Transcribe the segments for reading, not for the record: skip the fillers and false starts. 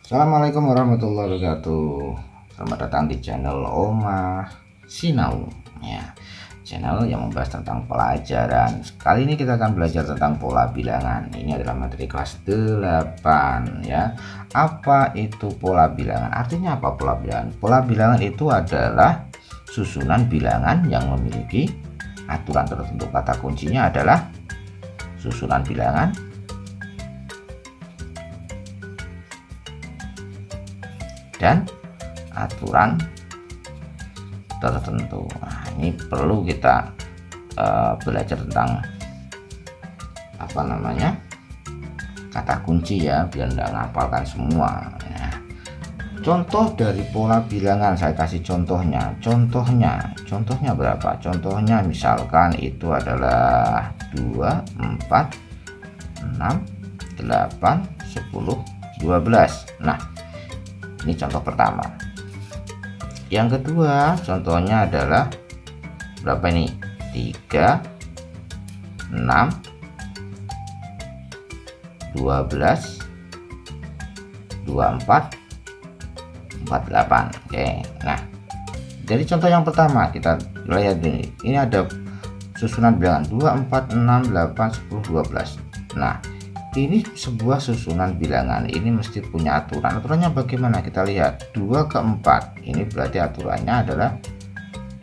Assalamualaikum warahmatullahi wabarakatuh. Selamat datang di channel Oma Sinau ya, channel yang membahas tentang pelajaran. Kali ini kita akan belajar tentang pola bilangan. Ini adalah materi kelas 8 ya. Apa itu pola bilangan? Artinya apa pola bilangan? Pola bilangan itu adalah susunan bilangan yang memiliki aturan tertentu. Kata kuncinya adalah susunan bilangan dan aturan tertentu. Nah, ini perlu kita belajar tentang kata kunci ya, biar tidak ngapalkan semua. Nah, contoh dari pola bilangan saya kasih contohnya. Contohnya berapa? Contohnya misalkan itu adalah 2, 4, 6, 8, 10, 12. Nah, ini contoh pertama. Yang kedua contohnya adalah berapa ini? 3, 6, 12, 24, 48. Oke. Nah, dari contoh yang pertama kita lihat ini ada susunan bilangan 2, 4, 6, 8, 10, 12. Nah, ini sebuah susunan bilangan, ini mesti punya aturan. Aturannya bagaimana? Kita lihat 2 ke 4, ini berarti aturannya adalah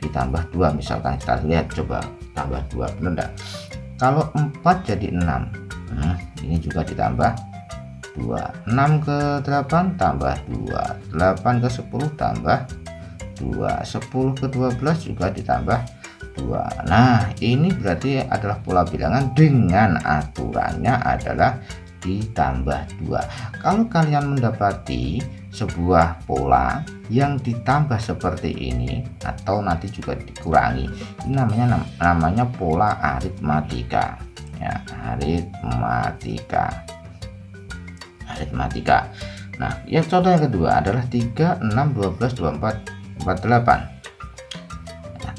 ditambah 2. Misalkan kita lihat, coba tambah 2, benar enggak? Kalau 4 jadi 6, ini juga ditambah 2. 6 ke 8 tambah 2, 8 ke 10 tambah 2, 10 ke 12 juga ditambah 2. Nah, ini berarti adalah pola bilangan dengan aturannya adalah ditambah 2. Kalau kalian mendapati sebuah pola yang ditambah seperti ini atau nanti juga dikurangi, ini namanya pola aritmatika ya, aritmatika. Nah, yang contoh yang kedua adalah 3, 6, 12, 24, 48.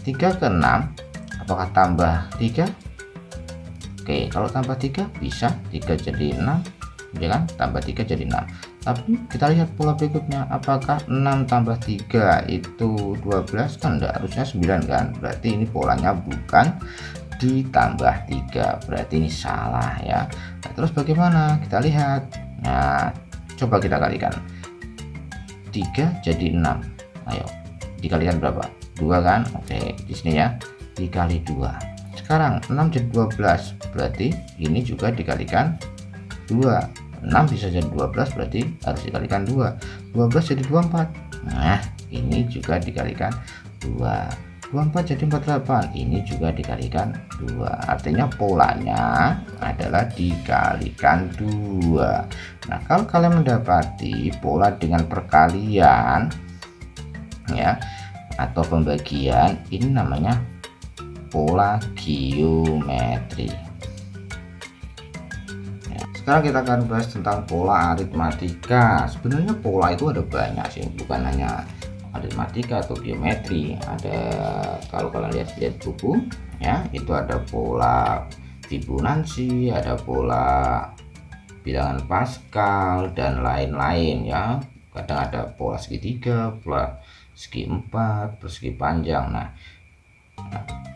3 ke 6 apakah tambah 3? Oke, kalau tambah 3 bisa 3 jadi 6 ya kan, tambah 3 jadi 6. Tapi kita lihat pola berikutnya, apakah 6 tambah 3 itu 12? Kan enggak, harusnya 9 kan. Berarti ini polanya bukan ditambah 3, berarti ini salah ya. Nah, terus bagaimana? Kita lihat. Nah, coba kita kalikan 3 jadi 6. Ayo, dikalikan berapa? 2 kan. Oke, di sini ya, dikali 2. Sekarang 6 jadi 12, berarti ini juga dikalikan 2. 6 bisa jadi 12, berarti harus dikalikan 2. 12 jadi 24. Nah, ini juga dikalikan 2. 24 jadi 48, ini juga dikalikan 2. Artinya polanya adalah dikalikan 2. Nah, kalau kalian mendapati pola dengan perkalian ya atau pembagian, ini namanya pola geometri ya. Sekarang kita akan bahas tentang pola aritmatika. Sebenarnya pola itu ada banyak sih, bukan hanya aritmatika atau geometri. Ada, kalau kalian lihat buku ya, itu ada pola Fibonacci, ada pola bilangan Pascal dan lain-lain ya. Kadang ada pola segitiga, pola segi 4, persegi panjang. Nah,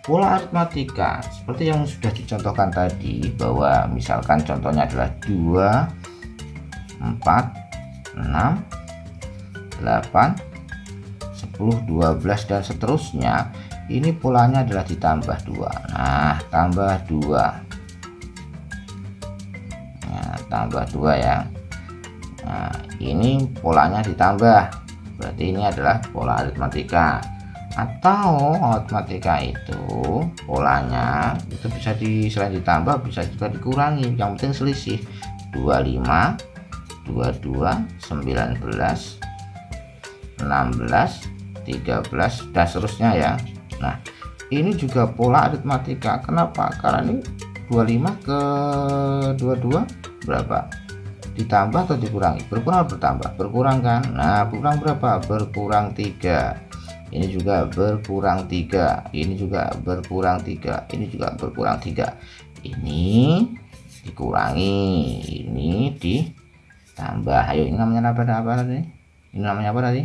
pola aritmatika seperti yang sudah dicontohkan tadi, bahwa misalkan contohnya adalah 2, 4, 6, 8, 10, 12 dan seterusnya. Ini polanya adalah ditambah 2. Nah, tambah 2 ya, tambah 2 ya. Nah, ini polanya ditambah, berarti ini adalah pola aritmatika. Atau aritmatika itu polanya itu bisa selain ditambah bisa juga dikurangi, yang penting selisih. 25, 22, 19, 16, 13 dan seterusnya ya. Nah, ini juga pola aritmatika. Kenapa? Karena ini 25 ke 22 berapa? Ditambah atau dikurangi? Berkurang atau bertambah? Berkurang kan. Nah, berkurang berapa? Berkurang 3. Ini juga berkurang 3. Ini juga berkurang 3. Ini juga berkurang 3. Ini dikurangi, ini tambah. Ayo, ini namanya apa tadi? Ini namanya apa tadi?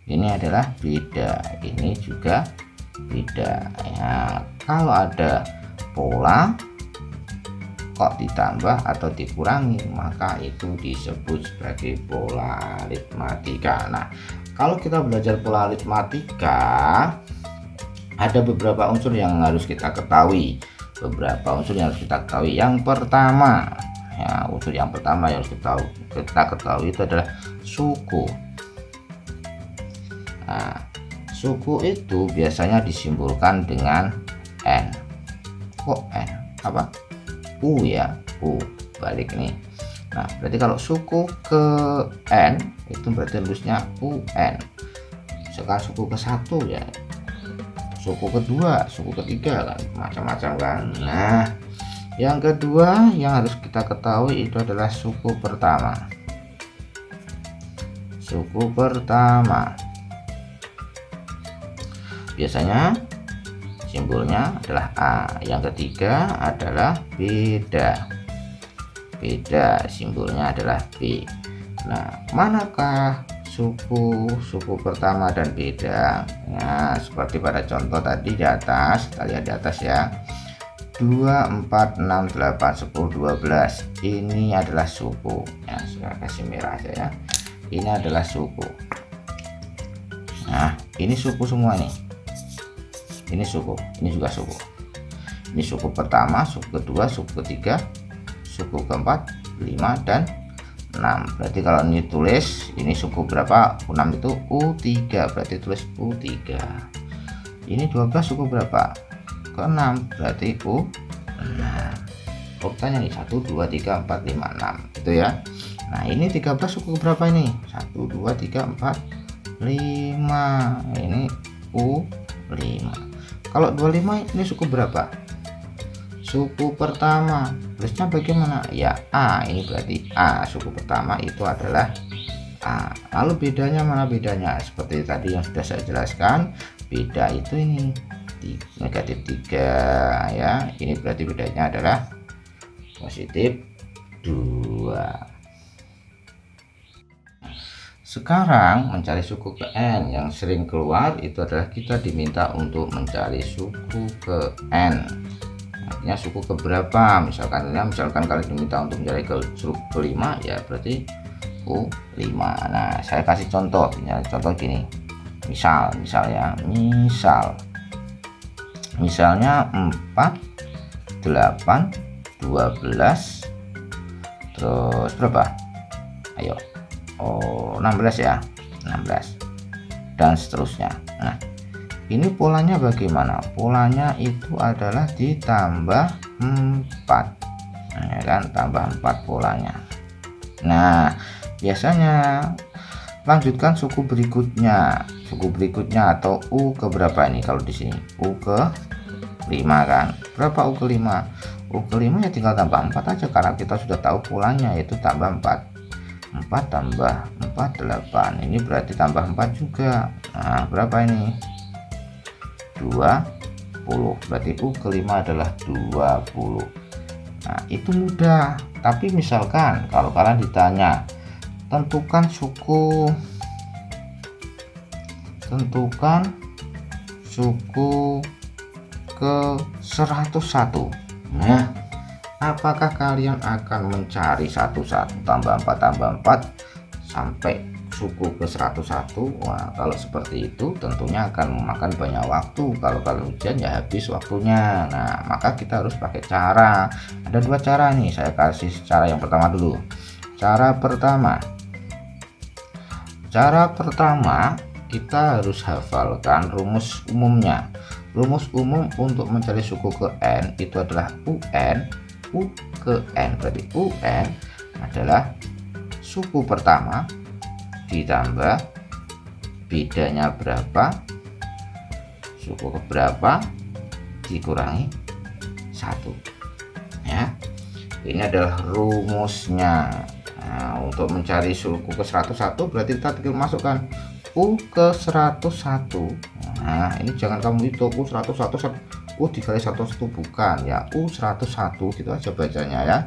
Ini adalah beda, ini juga beda ya. Kalau ada pola kok ditambah atau dikurangi, maka itu disebut sebagai pola aritmatika. Nah, kalau kita belajar pola aritmatika, ada beberapa unsur yang harus kita ketahui. Yang pertama, ya, unsur yang pertama yang harus kita ketahui itu adalah suku. Nah, suku itu biasanya disimbolkan dengan N. Kok N? Apa? U ya, U balik nih. Nah, berarti kalau suku ke N itu berarti tulisnya UN. Sekarang suku ke satu ya, suku kedua, suku ketiga kan, macam-macam kan. Nah, yang kedua yang harus kita ketahui itu adalah suku pertama. Suku pertama biasanya simbolnya adalah A. Yang ketiga adalah beda. Beda simbolnya adalah B. Nah, manakah suku pertama dan beda? Nah, seperti pada contoh tadi di atas, kita lihat di atas ya. 2, 4, 6, 8, 10, 12. Ini adalah suku. Ya, saya kasih merah aja ya. Ini adalah suku. Nah, ini suku semua nih. Ini suku, ini juga suku. Ini suku pertama, suku kedua, suku ketiga, suku keempat, 5 dan 6. Berarti kalau ini tulis ini suku berapa? 6 itu U3, berarti tulis U3. Ini 12 suku berapa? Ke-6, berarti U6. Urutannya nih 1 2 3 4 5 6 gitu ya. Nah, ini 13 suku berapa ini? 1 2 3 4 5. Ini U5. Kalau 25 ini suku berapa? Suku pertama. Tulisnya bagaimana? Ya A, ini berarti A. Suku pertama itu adalah A. Lalu bedanya mana bedanya? Seperti tadi yang sudah saya jelaskan, beda itu ini negatif 3 ya. Ini berarti bedanya adalah positif 2. Sekarang mencari suku ke N yang sering keluar itu adalah kita diminta untuk mencari suku ke N. Artinya suku ke berapa? Misalkan kalian diminta untuk mencari ke suku ke-5 ya berarti U5. Nah, saya kasih contoh ya, contoh gini. Misalnya 4 8 12 terus berapa? Ayo. 16 ya, 16 dan seterusnya. Nah, ini polanya bagaimana? Polanya itu adalah ditambah 4 ya kan, tambah 4 polanya. Nah, biasanya lanjutkan suku berikutnya atau U ke berapa ini? Kalau di sini U ke 5 kan, berapa U ke 5? U ke 5 ya tinggal tambah 4 aja karena kita sudah tahu polanya yaitu tambah 4 tambah 4 8. Ini berarti tambah 4 juga. Nah, berapa ini? 20. Berarti U ke-5 adalah 20. Nah, itu mudah. Tapi misalkan kalau kalian ditanya tentukan suku ke 101. Nah, apakah kalian akan mencari satu-satu tambah 4 sampai suku ke 101? Wah, kalau seperti itu tentunya akan memakan banyak waktu. Kalau kalian ujian ya habis waktunya. Nah, maka kita harus pakai cara. Ada 2 cara nih, saya kasih cara yang pertama dulu. Cara pertama kita harus hafalkan rumus umumnya. Rumus umum untuk mencari suku ke N itu adalah U ke N. Berarti UN adalah suku pertama ditambah bedanya berapa, suku ke berapa dikurangi 1 ya. Ini adalah rumusnya. Nah, untuk mencari suku ke 101 berarti kita tinggal masukkan U ke 101. Nah, ini jangan kamu hitung U 101 U dikali 101 bukan ya, U 101 gitu aja bacanya ya.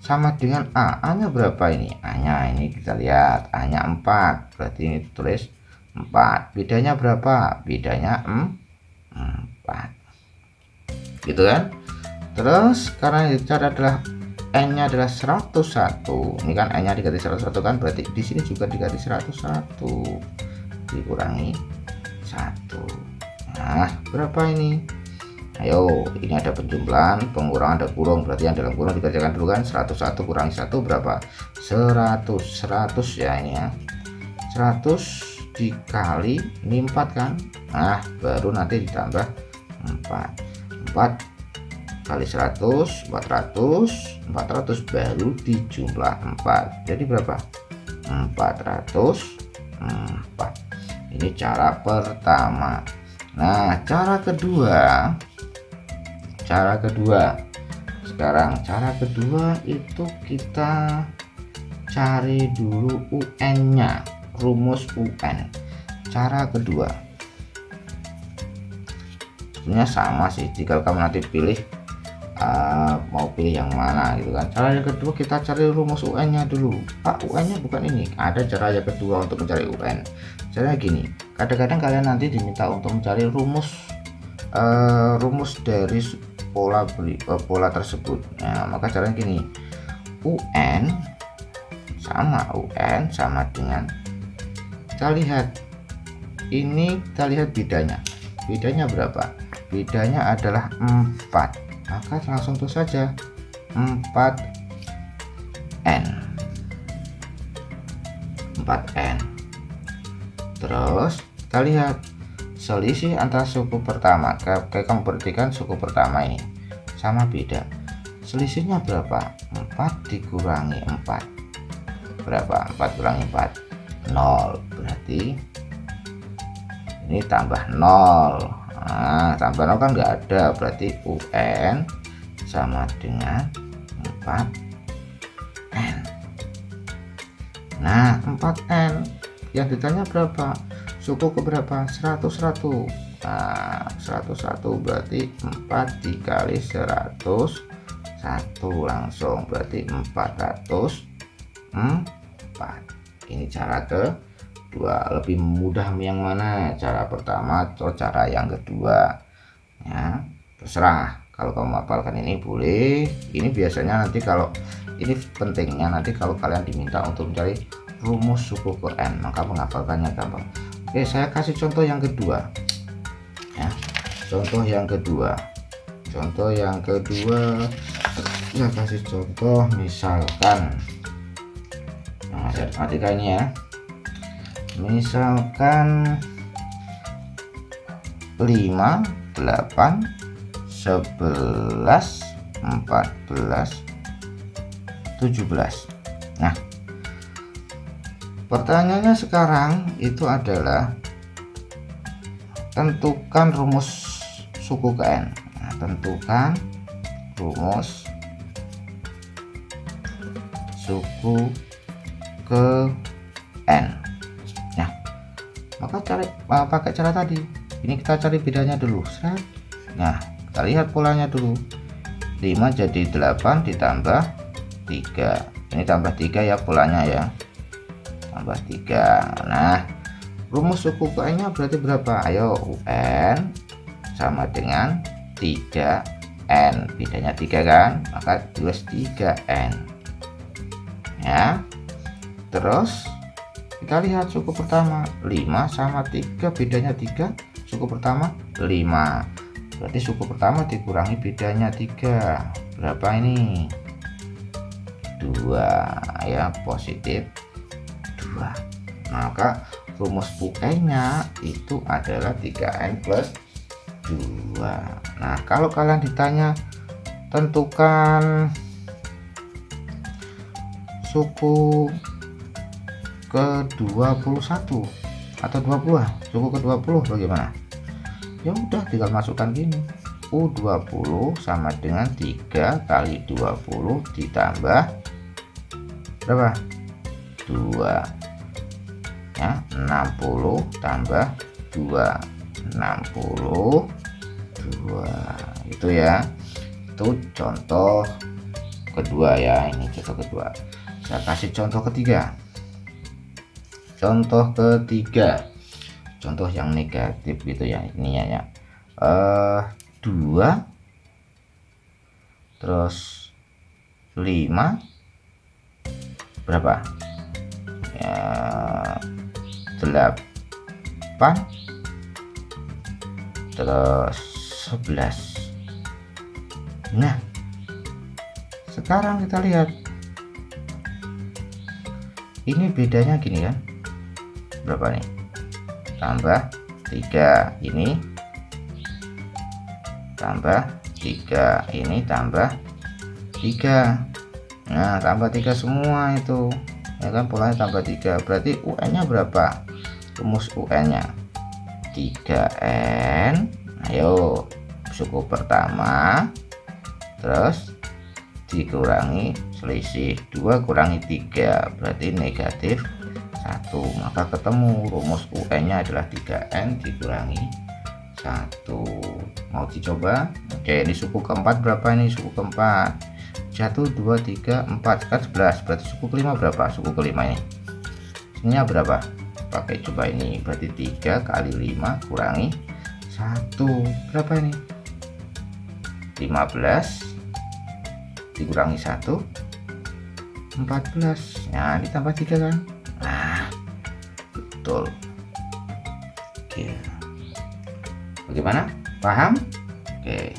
sama dengan A nya berapa ini? A nya ini kita lihat, A nya 4, berarti ini tulis 4. Bedanya berapa? Bedanya 4, gitu kan. Terus karena cara adalah N nya adalah 101, ini kan N nya diganti 101 kan, berarti di sini juga diganti 101 dikurangi 1. Nah berapa ini? Ayo, ini ada penjumlahan, pengurangan, ada kurung, berarti yang dalam kurung dikerjakan dulu kan. 101 kurangi 1 berapa? 100 ya ini ya. 100 dikali ini 4 kan. Nah baru nanti ditambah 4 kali 100 400 baru dijumlah 4, jadi berapa? 404. Ini cara pertama. Nah cara kedua sekarang cara kedua itu kita cari dulu UN nya, rumus UN. Cara kedua sebenarnya sama sih, jika kamu nanti pilih mau pilih yang mana gitu kan. Cara yang kedua kita cari rumus UN nya dulu. Pak, UN nya bukan ini, ada cara yang kedua untuk mencari UN. Caranya gini, kadang-kadang kalian nanti diminta untuk mencari rumus dari pola tersebut. Nah, maka caranya gini, UN sama dengan, kita lihat ini, kita lihat bedanya berapa? Bedanya adalah 4, maka langsung tulis saja 4N. Terus kita lihat selisih antara suku pertama, kayak kamu perhatikan suku pertama ini sama beda, selisihnya berapa? 4 dikurangi 4 berapa? 4 kurangi 4 0, berarti ini tambah 0. Nah tambah 0 kan nggak ada, berarti UN sama dengan 4N. Nah 4N yang ditanya berapa? Suku ke berapa? 101. Nah 101 berarti 4 dikali 101 langsung, berarti 404. Ini cara kedua. Lebih mudah yang mana? Cara pertama atau cara yang kedua? Ya terserah. Kalau kamu hafalkan ini boleh. Ini biasanya nanti kalau ini pentingnya nanti kalau kalian diminta untuk mencari rumus suku ke N, maka menghafalkannya gampang. Oke, saya kasih contoh yang kedua ya. Contoh yang kedua ya, kasih contoh misalkan, nah saya perhatikan ini ya, misalkan 5 8 11 14 17. Nah pertanyaannya sekarang itu adalah tentukan rumus suku ke N. Nah, tentukan rumus suku ke N. Nah maka pakai cara tadi, ini kita cari bedanya dulu. Nah kita lihat polanya dulu, 5 jadi 8 ditambah 3, ini tambah 3 ya polanya ya, tambah 3. Nah rumus suku ke N nya berarti berapa? Ayo, UN sama dengan 3N, bedanya 3 kan, maka tulis 3N ya. Terus kita lihat suku pertama, 5 sama 3 bedanya 3, suku pertama 5, berarti suku pertama dikurangi bedanya 3 berapa ini? 2 ya, positif 2. Maka rumus UN nya itu adalah 3N plus 2. Nah kalau kalian ditanya tentukan suku ke 21 atau 20, suku ke 20 bagaimana? Ya udah tinggal masukkan gini, U20 sama dengan 3 kali 20 ditambah berapa? 2 ya, 60 tambah 2 62 itu ya. Itu contoh kedua ya, ini contoh kedua. Saya kasih contoh ketiga. Contoh ketiga, contoh yang negatif gitu ya, ininya ya. 2 terus 5 berapa ya, 8 terus 11. Nah, sekarang kita lihat ini bedanya gini kan, berapa nih, tambah 3 ini, tambah 3 ini, tambah 3. Nah, tambah 3 semua itu ya kan, polanya tambah 3, berarti UN nya berapa? Rumus UN nya 3N. Ayo, suku pertama terus dikurangi selisih 2 kurangi 3 berarti negatif 1, maka ketemu rumus UN nya adalah 3N dikurangi 1. Mau dicoba? Oke, ini suku keempat berapa, ini suku keempat 1 2 3 4 kan 11, berarti suku kelima berapa? Suku kelima ini berapa? Pakai coba ini, berarti 3 kali 5 kurangi 1 berapa ini? 15 dikurangi 1 14. Nah, ditambah 3 kan. Nah, betul. Oke, bagaimana, paham? Oke,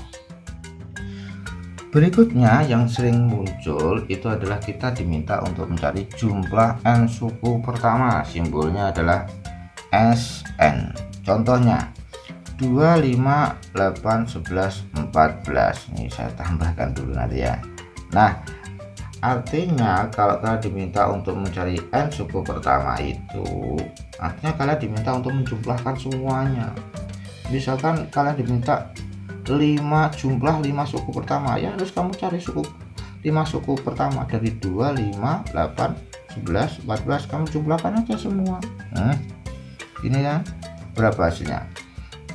berikutnya yang sering muncul itu adalah kita diminta untuk mencari jumlah n suku pertama, simbolnya adalah SN. Contohnya 2 5 8 11 14. Ini saya tambahkan dulu nanti ya. Nah, artinya kalau kalian diminta untuk mencari n suku pertama itu artinya kalian diminta untuk menjumlahkan semuanya. Misalkan kalian diminta 5 jumlah 5 suku pertama, ya harus kamu cari suku 5 suku pertama dari 2 5 8 11 14, kamu jumlahkan aja semua. Ini kan berapa hasilnya?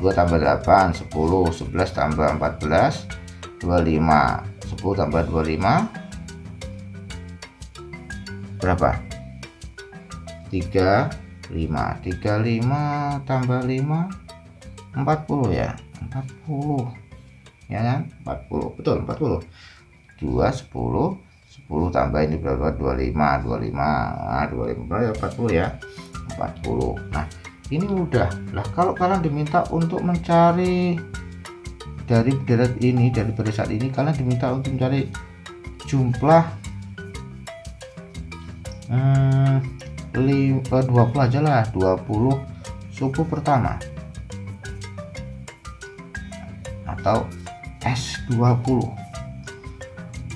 2 tambah 8 10, 11 tambah 14 25, 10 tambah 25 berapa? 35 tambah 5 40 ya, 40 ya kan, 40 betul, 40 2 10 10 tambah ini berapa? 25 nah, 25 berapa? 40 ya, 40. Nah, ini mudah lah. Kalau kalian diminta untuk mencari dari ini, dari barisan ini, kalian diminta untuk mencari jumlah 20 aja lah, 20 suku pertama atau S20.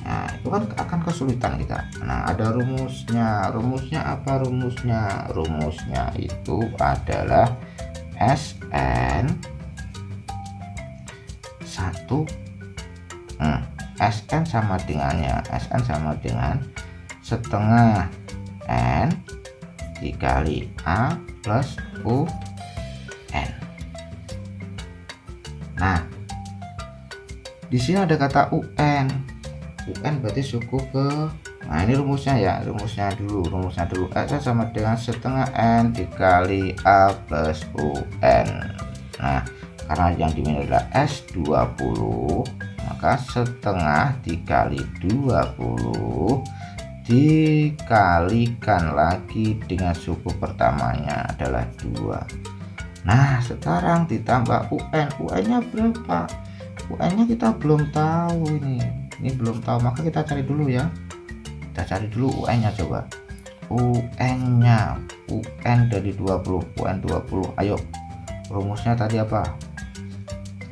Nah, itu kan akan kesulitan kita. Nah, ada rumusnya. Rumusnya apa rumusnya? Rumusnya itu adalah SN 1 SN sama dengannya, SN sama dengan setengah N dikali A plus UN. Nah, di sini ada kata UN. UN berarti suku ke. Nah, ini rumusnya ya, rumusnya dulu. SN sama dengan setengah N dikali A plus UN. Nah, karena yang diminta adalah S20, maka setengah dikali 20 dikalikan lagi dengan suku pertamanya adalah 2. Nah, sekarang ditambah UN. UN-nya berapa? UN-nya kita belum tahu ini belum tahu, maka kita cari dulu ya. Kita cari dulu UN-nya, coba UN-nya. UN dari 20, UN 20. Ayo, rumusnya tadi apa?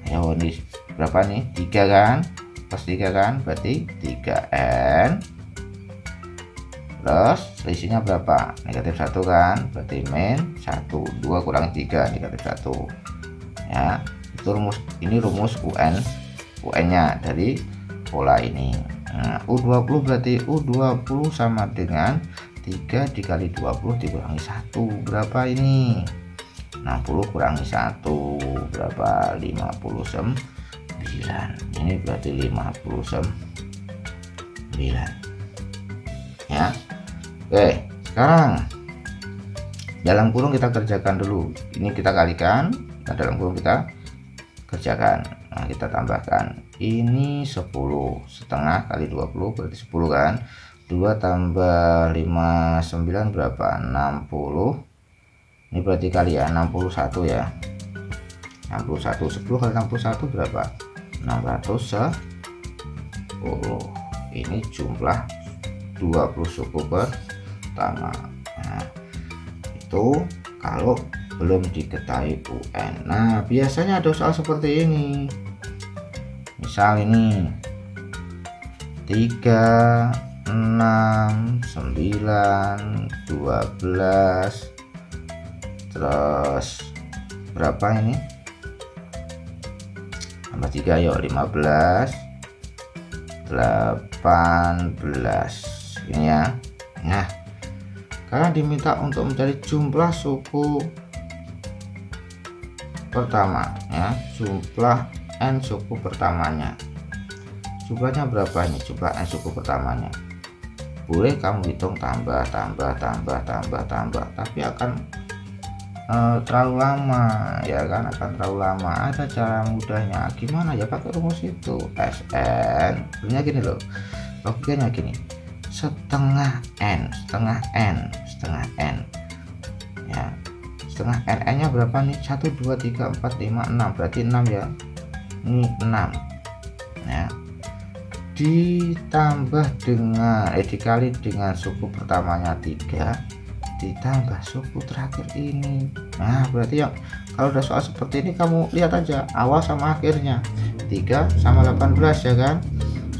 Ayo, ini berapa nih? 3 kan? Plus 3 kan? Berarti 3N plus selisihnya berapa? Negatif 1 kan? Berarti min 1. 2 kurangi 3 negatif 1 ya. Itu rumus, ini rumus UN-nya dari pola ini. Nah, U20 berarti U20 sama dengan 3 dikali 20 dikurangi 1 berapa ini? 60 kurangi 1 berapa? 59. Ini berarti 59. ya. Oke, sekarang dalam kurung kita kerjakan dulu, ini kita kalikan, nah dalam kurung kita kerjakan. Nah, kita tambahkan ini 10 setengah kali 20 berarti 10 kan. 2 tambah 59 berapa? 60. Ini berarti kali ya 61 ya. 61, 10 kali 61 berapa? 610. Ini jumlah 20 suku pertama. Nah, itu kalau belum diketahui UN. Nah, biasanya ada soal seperti ini. Misal ini 3, 6, 9, 12, terus berapa ini? Tambah 3 yuk, 15, 18 ini ya. Nah, kalian diminta untuk mencari jumlah suku pertama ya, jumlah n suku pertamanya. Jumlahnya berapa ini? Jumlah n suku pertamanya. Boleh kamu hitung tambah, tapi akan terlalu lama ya kan, akan terlalu lama. Ada cara mudahnya, gimana ya? Pakai rumus itu Sn, sebenarnya gini loh, logikanya gini, setengah n ya, setengah n nya berapa nih? 1 2 3 4 5 6, berarti 6 ya, ini 6 ya, ditambah dengan dikali dengan suku pertamanya 3 ditambah suku terakhir ini. Nah, berarti yang kalau udah soal seperti ini kamu lihat aja awal sama akhirnya, 3 sama 18 ya kan,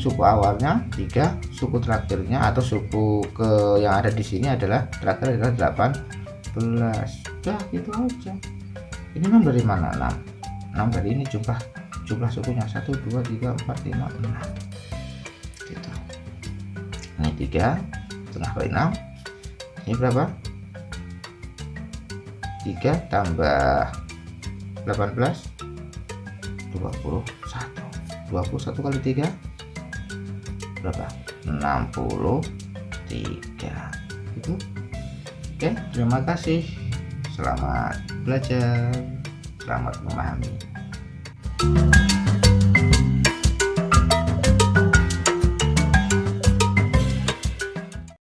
suku awalnya 3, suku terakhirnya atau suku ke yang ada di sini adalah terakhir adalah 18. Udah gitu aja. Ini 6 dari mana? 6 dari ini, jumlah sukunya 1 2 3 4 5 6 gitu. Ini 3 setengah kali 6, ini berapa? 3 tambah 18 21 kali 3 berapa? 63 gitu. Oke, terima kasih, selamat belajar, selamat memahami.